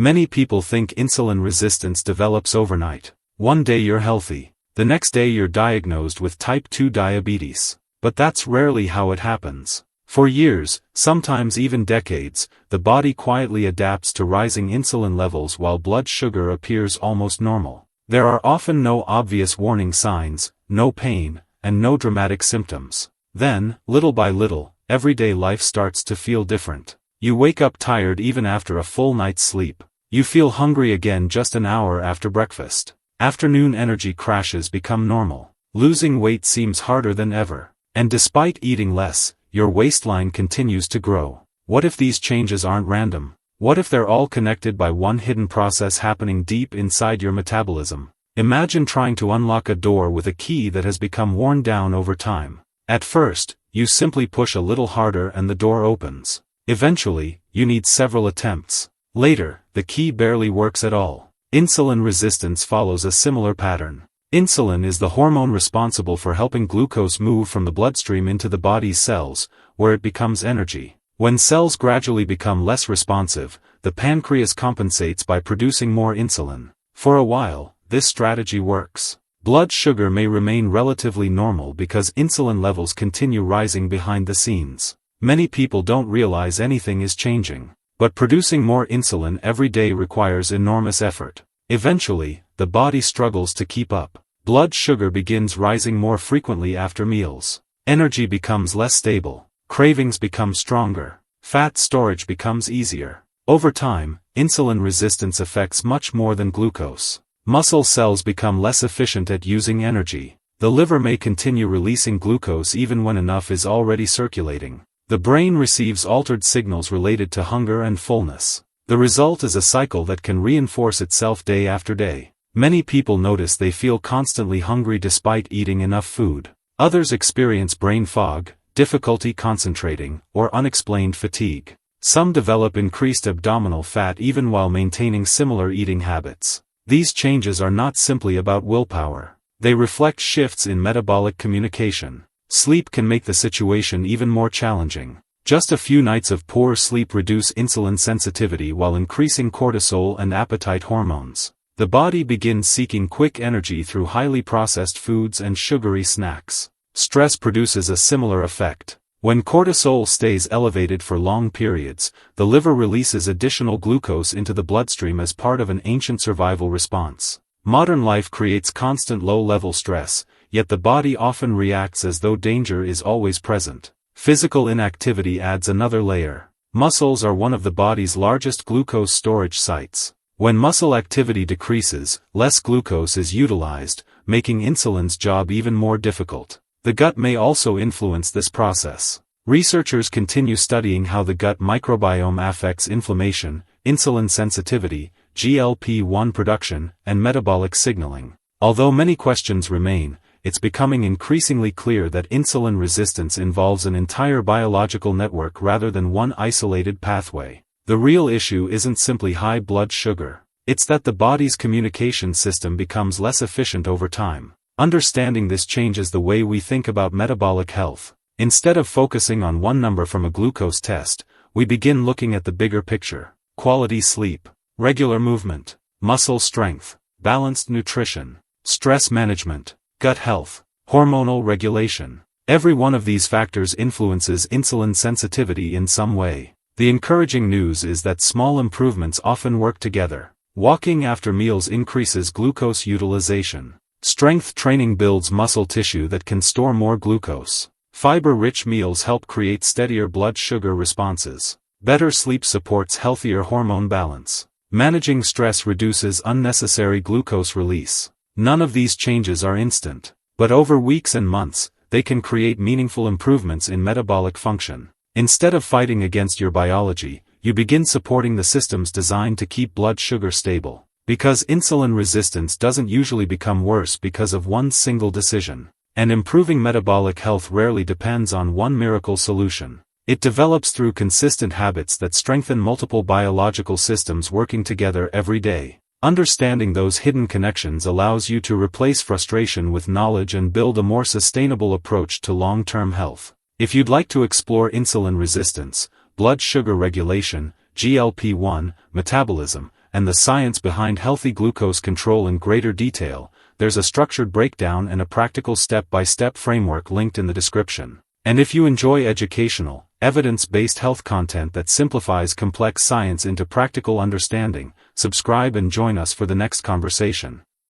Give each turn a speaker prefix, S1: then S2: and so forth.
S1: Many people think insulin resistance develops overnight. One day you're healthy, the next day you're diagnosed with type 2 diabetes. But that's rarely how it happens. For years, sometimes even decades, the body quietly adapts to rising insulin levels while blood sugar appears almost normal. There are often no obvious warning signs, no pain, and no dramatic symptoms. Then, little by little, everyday life starts to feel different. You wake up tired even after a full night's sleep. You feel hungry again just an hour after breakfast. Afternoon energy crashes become normal. Losing weight seems harder than ever. And despite eating less, your waistline continues to grow. What if these changes aren't random? What if they're all connected by one hidden process happening deep inside your metabolism? Imagine trying to unlock a door with a key that has become worn down over time. At first, you simply push a little harder and the door opens. Eventually, you need several attempts. Later, the key barely works at all. Insulin resistance follows a similar pattern. Insulin is the hormone responsible for helping glucose move from the bloodstream into the body's cells, where it becomes energy. When cells gradually become less responsive, the pancreas compensates by producing more insulin. For a while, this strategy works. Blood sugar may remain relatively normal because insulin levels continue rising behind the scenes. Many people don't realize anything is changing. But producing more insulin every day requires enormous effort. Eventually, the body struggles to keep up. Blood sugar begins rising more frequently after meals. Energy becomes less stable. Cravings become stronger. Fat storage becomes easier. Over time, insulin resistance affects much more than glucose. Muscle cells become less efficient at using energy. The liver may continue releasing glucose even when enough is already circulating. The brain receives altered signals related to hunger and fullness. The result is a cycle that can reinforce itself day after day. Many people notice they feel constantly hungry despite eating enough food. Others experience brain fog, difficulty concentrating, or unexplained fatigue. Some develop increased abdominal fat even while maintaining similar eating habits. These changes are not simply about willpower. They reflect shifts in metabolic communication. Sleep can make the situation even more challenging. Just a few nights of poor sleep reduce insulin sensitivity while increasing cortisol and appetite hormones. The body begins seeking quick energy through highly processed foods and sugary snacks. Stress produces a similar effect. When cortisol stays elevated for long periods, the liver releases additional glucose into the bloodstream as part of an ancient survival response. Modern life creates constant low-level stress, yet the body often reacts as though danger is always present. Physical inactivity adds another layer. Muscles are one of the body's largest glucose storage sites. When muscle activity decreases, less glucose is utilized, making insulin's job even more difficult. The gut may also influence this process. Researchers continue studying how the gut microbiome affects inflammation, insulin sensitivity, GLP-1 production, and metabolic signaling. Although many questions remain, it's becoming increasingly clear that insulin resistance involves an entire biological network rather than one isolated pathway. The real issue isn't simply high blood sugar. It's that the body's communication system becomes less efficient over time. Understanding this changes the way we think about metabolic health. Instead of focusing on one number from a glucose test, we begin looking at the bigger picture: quality sleep, regular movement, muscle strength, balanced nutrition, stress management, gut health, hormonal regulation. Every one of these factors influences insulin sensitivity in some way. The encouraging news is that small improvements often work together. Walking after meals increases glucose utilization. Strength training builds muscle tissue that can store more glucose. Fiber-rich meals help create steadier blood sugar responses. Better sleep supports healthier hormone balance. Managing stress reduces unnecessary glucose release. None of these changes are instant, but over weeks and months, they can create meaningful improvements in metabolic function. Instead of fighting against your biology, you begin supporting the systems designed to keep blood sugar stable. Because insulin resistance doesn't usually become worse because of one single decision. And improving metabolic health rarely depends on one miracle solution. It develops through consistent habits that strengthen multiple biological systems working together every day. Understanding those hidden connections allows you to replace frustration with knowledge and build a more sustainable approach to long-term health. If you'd like to explore insulin resistance, blood sugar regulation, GLP-1, metabolism, and the science behind healthy glucose control in greater detail, there's a structured breakdown and a practical step-by-step framework linked in the description. And if you enjoy educational, evidence-based health content that simplifies complex science into practical understanding, subscribe and join us for the next conversation.